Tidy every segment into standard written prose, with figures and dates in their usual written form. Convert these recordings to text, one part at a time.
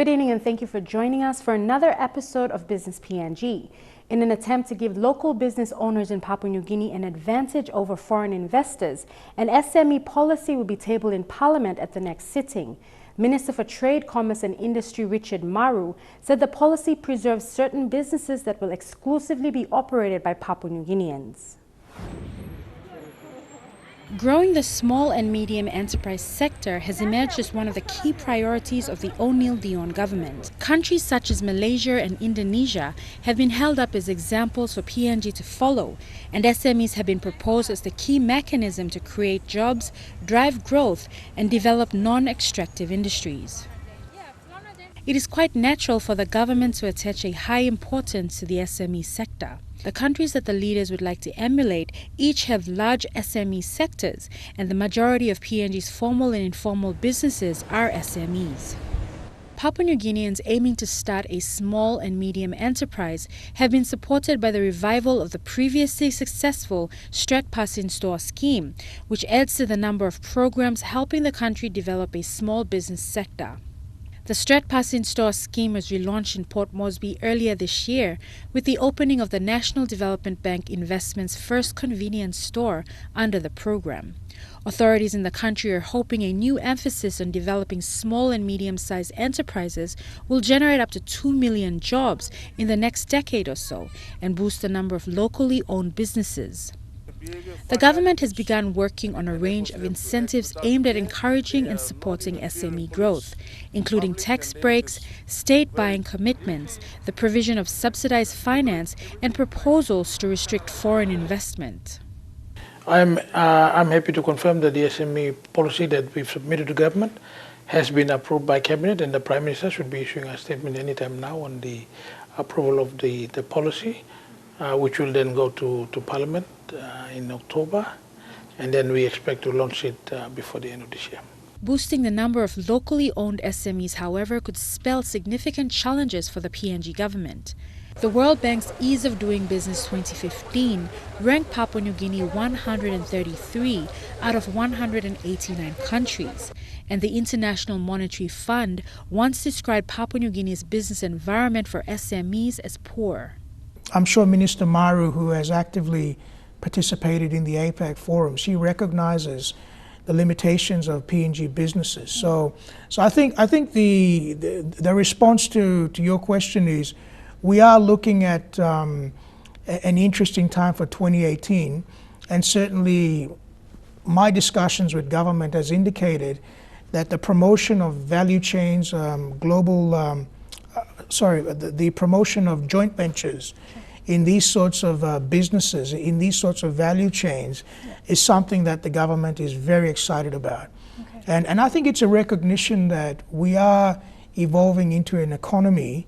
Good evening and thank you for joining us for another episode of Business PNG. In an attempt to give local business owners in Papua New Guinea an advantage over foreign investors, an SME policy will be tabled in Parliament at the next sitting. Minister for Trade, Commerce and Industry Richard Maru said the policy preserves certain businesses that will exclusively be operated by Papua New Guineans. Growing the small and medium enterprise sector has emerged as one of the key priorities of the O'Neill Dion government. Countries such as Malaysia and Indonesia have been held up as examples for PNG to follow, and SMEs have been proposed as the key mechanism to create jobs, drive growth, and develop non-extractive industries. It is quite natural for the government to attach a high importance to the SME sector. The countries that the leaders would like to emulate each have large SME sectors, and the majority of PNG's formal and informal businesses are SMEs. Papua New Guineans aiming to start a small and medium enterprise have been supported by the revival of the previously successful Strat Pass in Store scheme, which adds to the number of programs helping the country develop a small business sector. The Strat Pass in Store scheme was relaunched in Port Moresby earlier this year with the opening of the National Development Bank Investment's first convenience store under the program. Authorities in the country are hoping a new emphasis on developing small and medium-sized enterprises will generate up to 2 million jobs in the next decade or so and boost the number of locally owned businesses. The government has begun working on a range of incentives aimed at encouraging and supporting SME growth, including tax breaks, state buying commitments, the provision of subsidized finance, and proposals to restrict foreign investment. I'm happy to confirm that the SME policy that we've submitted to government has been approved by Cabinet, and the Prime Minister should be issuing a statement anytime now on the approval of the policy, which will then go to Parliament in October, and then we expect to launch it before the end of this year. Boosting the number of locally owned SMEs, however, could spell significant challenges for the PNG government. The World Bank's Ease of Doing Business 2015 ranked Papua New Guinea 133 out of 189 countries, and the International Monetary Fund once described Papua New Guinea's business environment for SMEs as poor. I'm sure Minister Maru, who has actively participated in the APEC forum, she recognizes the limitations of PNG businesses. So I think the response to your question is we are looking at an interesting time for 2018, and certainly my discussions with government has indicated that the promotion of value chains, the promotion of joint ventures in these sorts of businesses, in these sorts of value chains, is something that the government is very excited about. Okay. And I think it's a recognition that we are evolving into an economy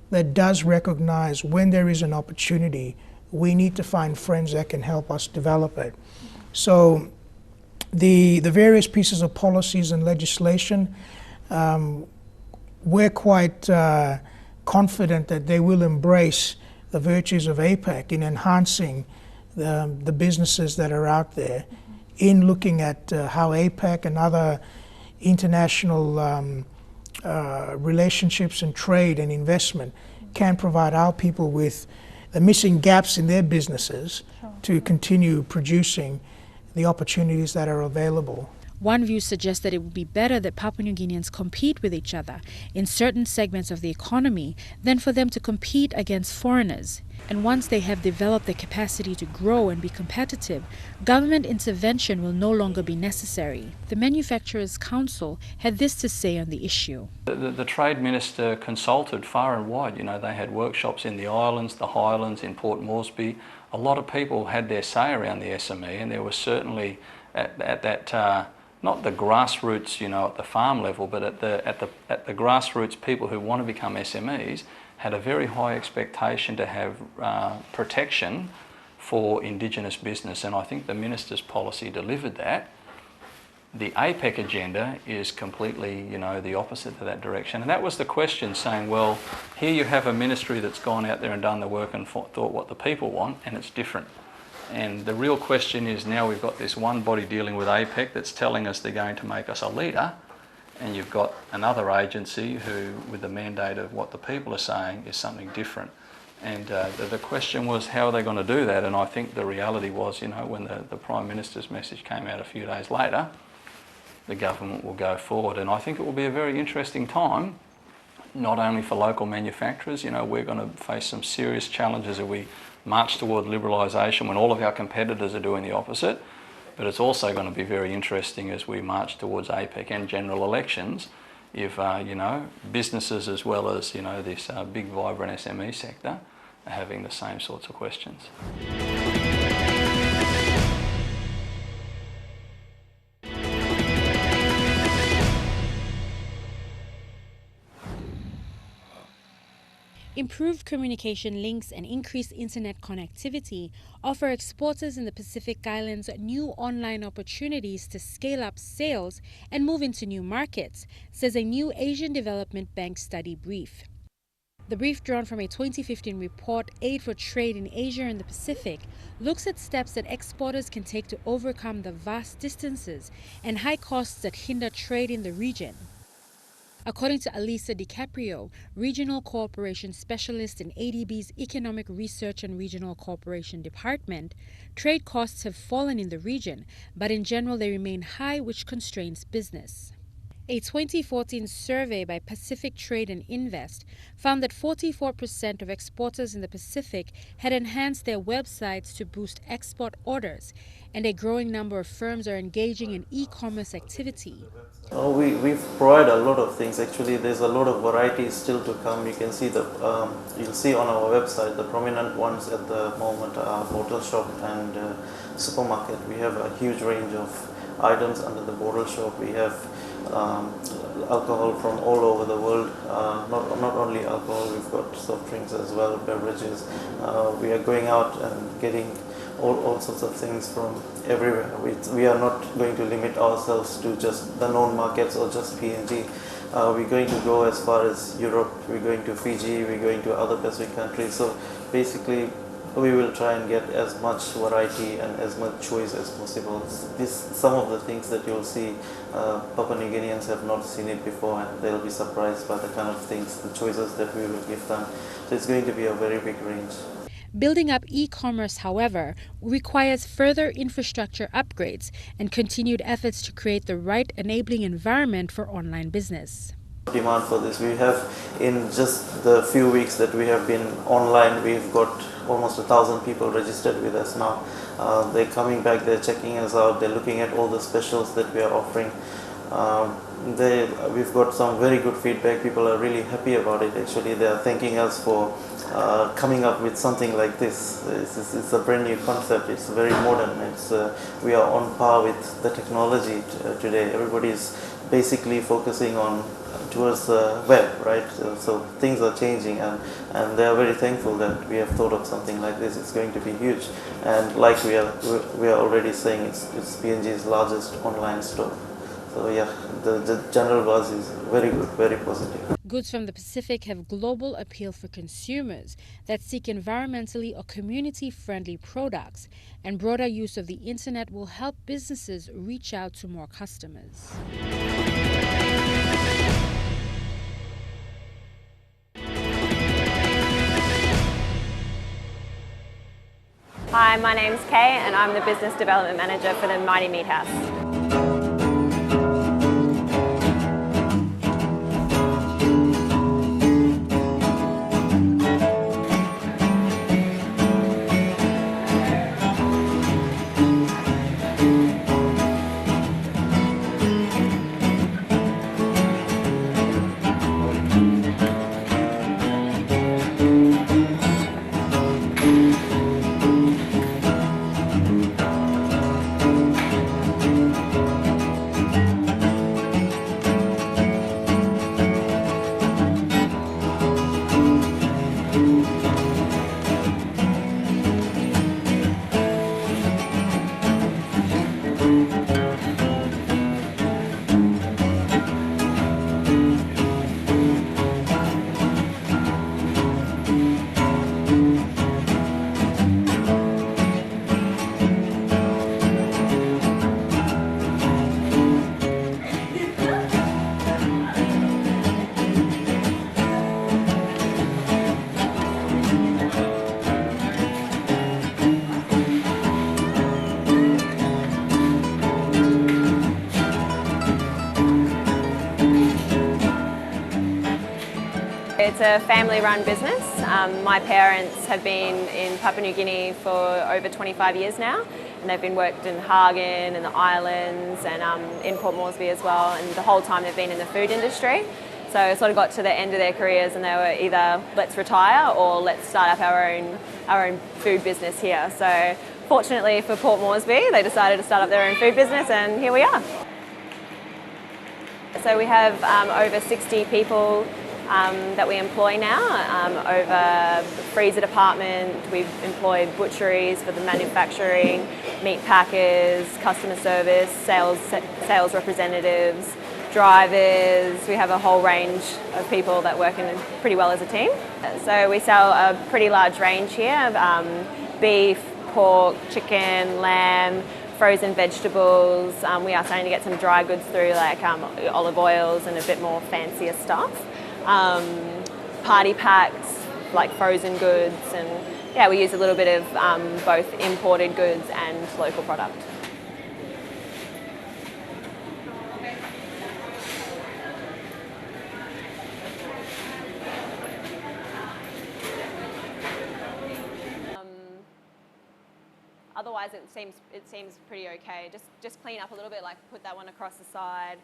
that does recognize when there is an opportunity, we need to find friends that can help us develop it. So the various pieces of policies and legislation, we're quite confident that they will embrace the virtues of APEC in enhancing the businesses that are out there, in looking at how APEC and other international relationships and trade and investment can provide our people with the missing gaps in their businesses to continue producing the opportunities that are available. One view suggests that it would be better that Papua New Guineans compete with each other in certain segments of the economy than for them to compete against foreigners. And once they have developed the capacity to grow and be competitive, government intervention will no longer be necessary. The Manufacturers' Council had this to say on the issue. The Trade Minister consulted far and wide. You know, they had workshops in the islands, the highlands, in Port Moresby. A lot of people had their say around the SME, and there was certainly at that not the grassroots, you know, at the farm level, but at the grassroots, people who want to become SMEs had a very high expectation to have protection for Indigenous business, and I think the Minister's policy delivered that. The APEC agenda is completely, you know, the opposite to that direction, and that was the question, saying, well, here you have a ministry that's gone out there and done the work and thought what the people want, and it's different. And the real question is, now we've got this one body dealing with APEC that's telling us they're going to make us a leader, and you've got another agency who, with the mandate of what the people are saying, is something different. And the question was, how are they going to do that? And I think the reality was, you know, when the Prime Minister's message came out a few days later, the government will go forward. And I think it will be a very interesting time, not only for local manufacturers. You know, we're going to face some serious challenges if we march toward liberalisation when all of our competitors are doing the opposite. But it's also going to be very interesting as we march towards APEC and general elections, if, you know, businesses as well as, you know, this big vibrant SME sector are having the same sorts of questions. Improved communication links and increased internet connectivity offer exporters in the Pacific Islands new online opportunities to scale up sales and move into new markets, says a new Asian Development Bank study brief. The brief, drawn from a 2015 report, Aid for Trade in Asia and the Pacific, looks at steps that exporters can take to overcome the vast distances and high costs that hinder trade in the region. According to Alisa DiCaprio, Regional Cooperation Specialist in ADB's Economic Research and Regional Cooperation Department, trade costs have fallen in the region, but in general they remain high, which constrains business. A 2014 survey by Pacific Trade and Invest found that 44% of exporters in the Pacific had enhanced their websites to boost export orders, and a growing number of firms are engaging in e-commerce activity. We provide a lot of things. Actually, there's a lot of varieties still to come. You can see you'll see on our website the prominent ones at the moment are bottle shop and supermarket. We have a huge range of items under the bottle shop. We have alcohol from all over the world. Not only alcohol, we've got soft drinks as well, beverages. We are going out and getting all sorts of things from everywhere. We are not going to limit ourselves to just the known markets or just PNG. We're going to go as far as Europe, we're going to Fiji, we're going to other Pacific countries. So basically, we will try and get as much variety and as much choice as possible. Some of the things that you'll see, Papua New Guineans have not seen it before, and they'll be surprised by the kind of things, the choices that we will give them. So it's going to be a very big range. Building up e-commerce, however, requires further infrastructure upgrades and continued efforts to create the right enabling environment for online business. Demand for this. We have, in just the few weeks that we have been online, we've got almost 1,000 people registered with us now. They're coming back, they're checking us out, they're looking at all the specials that we are offering. We've got some very good feedback. People are really happy about it. Actually, they are thanking us for coming up with something like this. It's a brand new concept. It's very modern. We are on par with the technology today. Everybody's basically focusing towards the web, right? So things are changing, and they are very thankful that we have thought of something like this. It's going to be huge, and like we are already saying, it's PNG's largest online store. So yeah, the general buzz is very good, very positive. Goods from the Pacific have global appeal for consumers that seek environmentally or community-friendly products, and broader use of the internet will help businesses reach out to more customers. Hi, my name's Kay and I'm the Business Development Manager for the Mighty Meat House. a family-run business. My parents have been in Papua New Guinea for over 25 years now, and they've been worked in Hagen and the islands and in Port Moresby as well, and the whole time they've been in the food industry. So it sort of got to the end of their careers and they were either let's retire or let's start up our own food business here. So fortunately for Port Moresby, they decided to start up their own food business, and here we are. So we have over 60 people that we employ now, over the freezer department. We've employed butcheries for the manufacturing, meat packers, customer service, sales representatives, drivers. We have a whole range of people that work in pretty well as a team. So we sell a pretty large range here, beef, pork, chicken, lamb, frozen vegetables. We are starting to get some dry goods through, like olive oils and a bit more fancier stuff. Party packs, like frozen goods, and yeah, we use a little bit of both imported goods and local product. Otherwise, it seems pretty okay. Just clean up a little bit, like put that one across the side.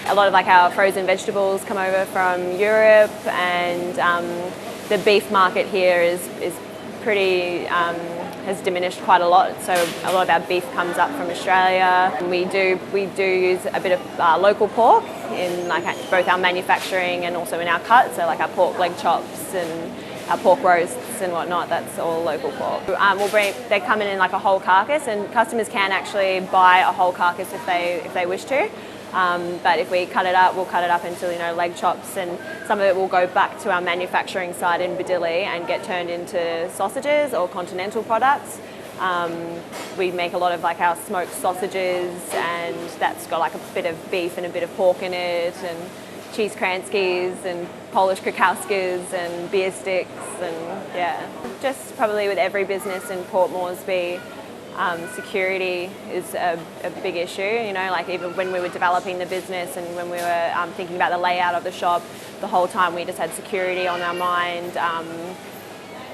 A lot of like our frozen vegetables come over from Europe, and the beef market here is pretty has diminished quite a lot. So a lot of our beef comes up from Australia. We do use a bit of local pork in like both our manufacturing and also in our cuts. So like our pork leg chops and our pork roasts and whatnot, that's all local pork. They come in like a whole carcass, and customers can actually buy a whole carcass if they wish to. But if we cut it up, we'll cut it up into leg chops, and some of it will go back to our manufacturing site in Badili and get turned into sausages or continental products. We make a lot of like our smoked sausages, and that's got like a bit of beef and a bit of pork in it, and cheese kranskis and Polish krakowskis and beer sticks, and yeah. Just probably with every business in Port Moresby, security is a big issue, like even when we were developing the business and when we were thinking about the layout of the shop, the whole time we just had security on our mind.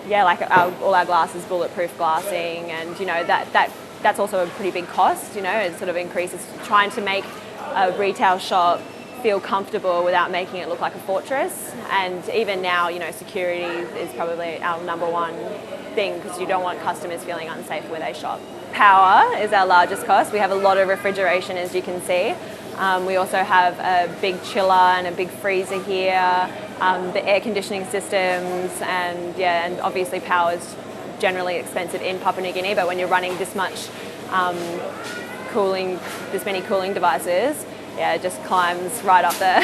All our glass is bulletproof glassing, and that's also a pretty big cost. It sort of increases trying to make a retail shop feel comfortable without making it look like a fortress. And even now, security is probably our number one thing, because you don't want customers feeling unsafe where they shop. Power is our largest cost. We have a lot of refrigeration, as you can see. We also have a big chiller and a big freezer here, the air conditioning systems, and obviously power is generally expensive in Papua New Guinea, but when you're running this much this many cooling devices, it just climbs right up there.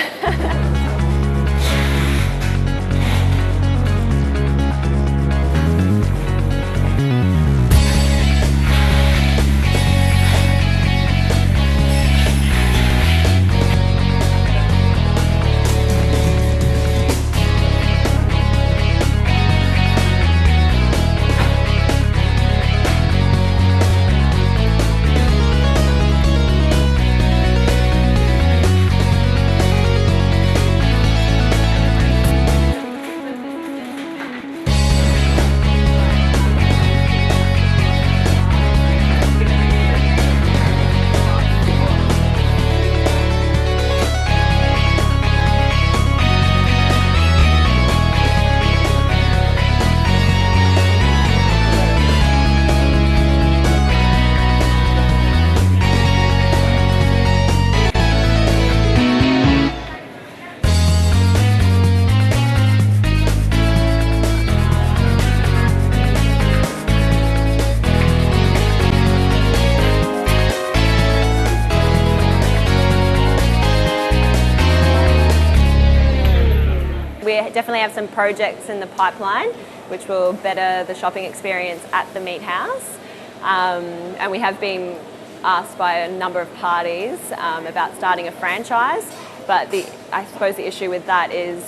definitely have some projects in the pipeline which will better the shopping experience at the meat house. And we have been asked by a number of parties about starting a franchise, but I suppose the issue with that is,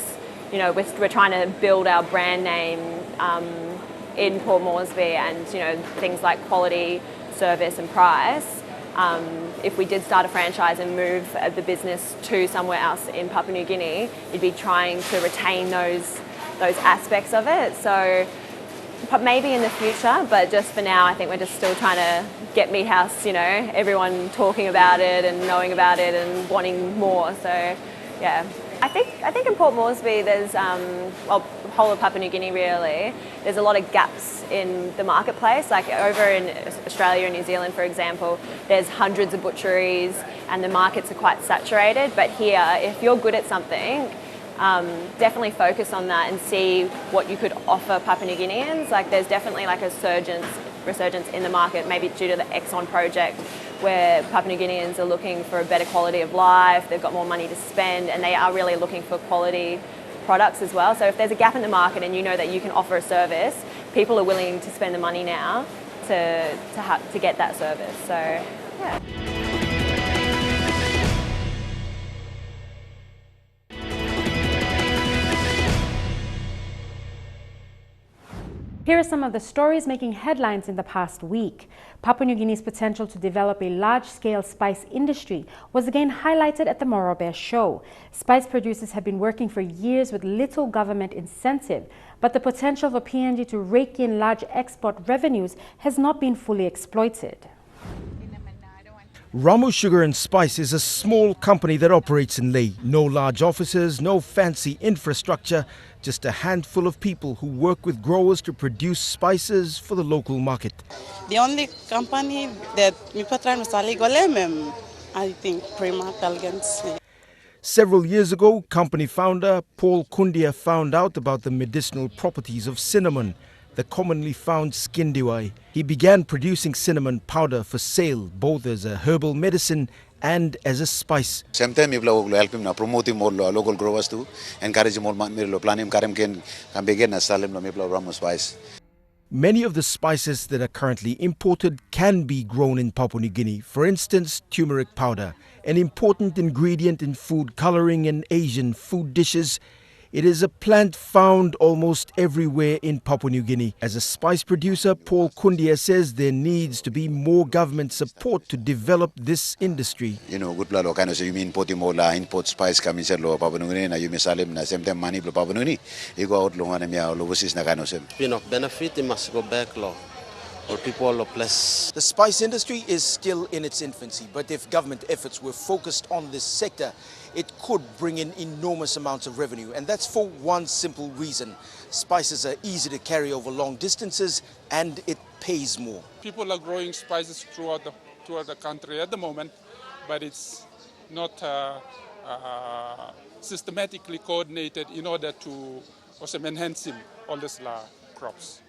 you know, we're trying to build our brand name in Port Moresby, and, you know, things like quality, service and price. If we did start a franchise and move the business to somewhere else in Papua New Guinea, you'd be trying to retain those aspects of it. So maybe in the future, but just for now, I think we're just still trying to get Meat House, you know, everyone talking about it and knowing about it and wanting more. So, yeah. I think in Port Moresby there's, well, whole of Papua New Guinea really, there's a lot of gaps in the marketplace. Like over in Australia and New Zealand, for example, there's hundreds of butcheries and the markets are quite saturated. But here, if you're good at something, definitely focus on that and see what you could offer Papua New Guineans. Like there's definitely like a resurgence in the market, maybe due to the Exxon project, where Papua New Guineans are looking for a better quality of life, they've got more money to spend, and they are really looking for quality products as well. So if there's a gap in the market and you know that you can offer a service, people are willing to spend the money now to get that service. So, yeah. Here are some of the stories making headlines in the past week. Papua New Guinea's potential to develop a large-scale spice industry was again highlighted at the Maru show. Spice producers have been working for years with little government incentive, but the potential for PNG to rake in large export revenues has not been fully exploited. Ramu Sugar and Spice is a small company that operates in Lae. No large offices, no fancy infrastructure, just a handful of people who work with growers to produce spices for the local market. The only company that we patron was Golem, I think, Prima Elegance. Several years ago, company founder Paul Kundia found out about the medicinal properties of cinnamon, the commonly found skindiwai. He began producing cinnamon powder for sale, both as a herbal medicine and as a spice. Same time, we will help him promote more local growers to encourage more planning can begin as Salim Ramu spice. Many of the spices that are currently imported can be grown in Papua New Guinea. For instance, turmeric powder, an important ingredient in food coloring and Asian food dishes. It is a plant found almost everywhere in Papua New Guinea. As a spice producer, Paul Kundia says there needs to be more government support to develop this industry. You know, good blood kind of say you mean import mola, import spice coming to Papua New Guinea, you miss Salim, na same time money Papua New Guinea. You go out long and overseas na kind of same. You know, benefit it must go back law. Or people are less. The spice industry is still in its infancy, but if government efforts were focused on this sector, it could bring in enormous amounts of revenue. And that's for one simple reason. Spices are easy to carry over long distances and it pays more. People are growing spices throughout the country at the moment, but it's not systematically coordinated in order to also enhance all these crops.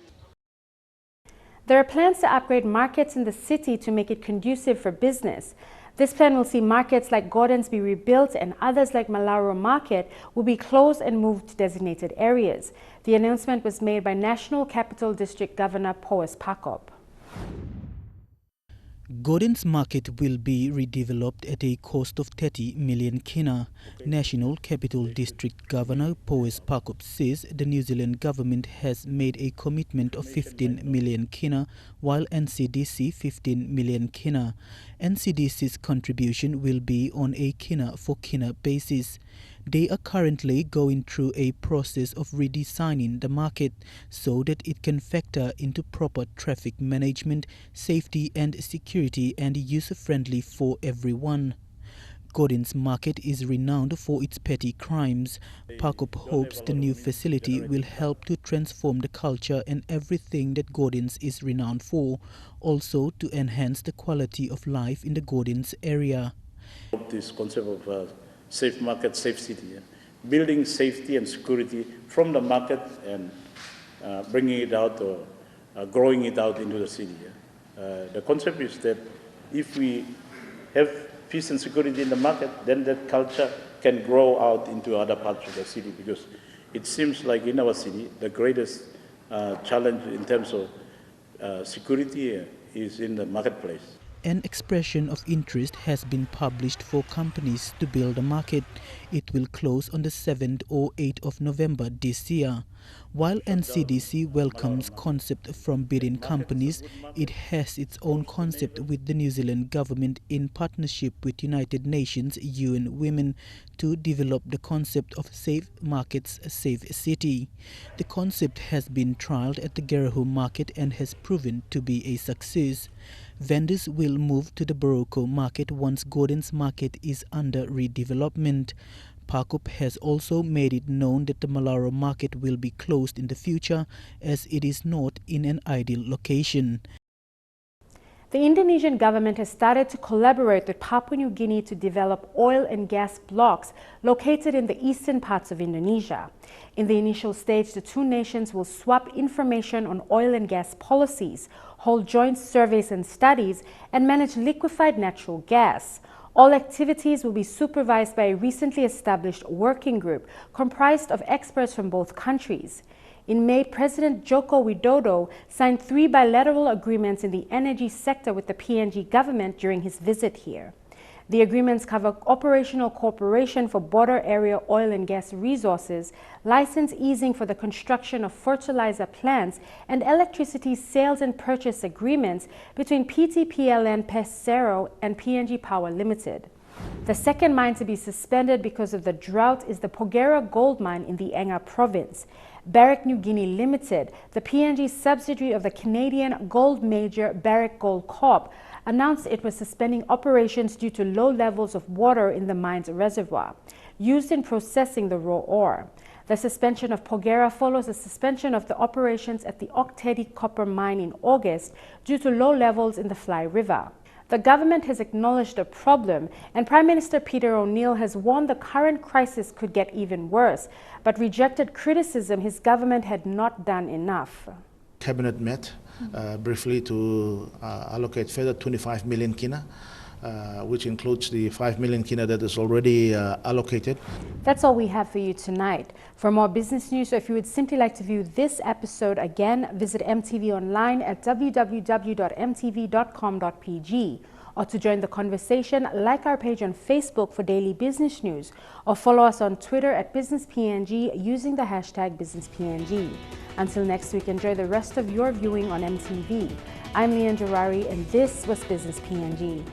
There are plans to upgrade markets in the city to make it conducive for business. This plan will see markets like Gordon's be rebuilt and others like Maru Market will be closed and moved to designated areas. The announcement was made by National Capital District Governor Powes Pakop. Gordon's Market will be redeveloped at a cost of 30 million kina. National Capital District Governor Powes Pakop says the New Zealand government has made a commitment of 15 million kina, while NCDC 15 million kina. NCDC's contribution will be on a kina for kina basis. They are currently going through a process of redesigning the market so that it can factor into proper traffic management, safety and security, and user-friendly for everyone. Gordon's Market is renowned for its petty crimes. Pakop hopes the new facility will help to transform the culture and everything that Gordon's is renowned for, also to enhance the quality of life in the Gordon's area. This concept of safe market, safe city, building safety and security from the market and bringing it out or growing it out into the city. The concept is that if we have peace and security in the market, then that culture can grow out into other parts of the city, because It seems like in our city, the greatest challenge in terms of security is in the marketplace. An expression of interest has been published for companies to build a market. It will close on the 7th or 8th of November this year. While NCDC welcomes concept from bidding companies, it has its own concept with the New Zealand government in partnership with United Nations UN Women to develop the concept of Safe Markets, Safe City. The concept has been trialled at the Gerahu market and has proven to be a success. Vendors will move to the Boroko market once Gordon's market is under redevelopment. Pakup has also made it known that the Malaro market will be closed in the future as it is not in an ideal location. The Indonesian government has started to collaborate with Papua New Guinea to develop oil and gas blocks located in the eastern parts of Indonesia. In the initial stage, the two nations will swap information on oil and gas policies, hold joint surveys and studies, and manage liquefied natural gas. All activities will be supervised by a recently established working group comprised of experts from both countries. In May, President Joko Widodo signed 3 bilateral agreements in the energy sector with the PNG government during his visit here. The agreements cover operational cooperation for border area oil and gas resources, license easing for the construction of fertilizer plants, and electricity sales and purchase agreements between PT-PLN Pesero and PNG Power Limited. The second mine to be suspended because of the drought is the Porgera gold mine in the Enga province. Papua New Guinea Limited, the PNG subsidiary of the Canadian gold major Barrick Gold Corp, announced it was suspending operations due to low levels of water in the mine's reservoir, used in processing the raw ore. The suspension of Porgera follows the suspension of the operations at the Oktedi copper mine in August due to low levels in the Fly River. The government has acknowledged the problem, and Prime Minister Peter O'Neill has warned the current crisis could get even worse, but rejected criticism his government had not done enough. Cabinet met briefly to allocate further 25 million kina, which includes the 5 million kina that is already allocated. That's all we have for you tonight. For more business news, or if you would simply like to view this episode again, visit MTV online at www.mtv.com.pg. Or to join the conversation, like our page on Facebook for daily business news, or follow us on Twitter at BusinessPNG using the hashtag BusinessPNG. Until next week, enjoy the rest of your viewing on MTV. I'm Leanne Jarari, and this was Business PNG.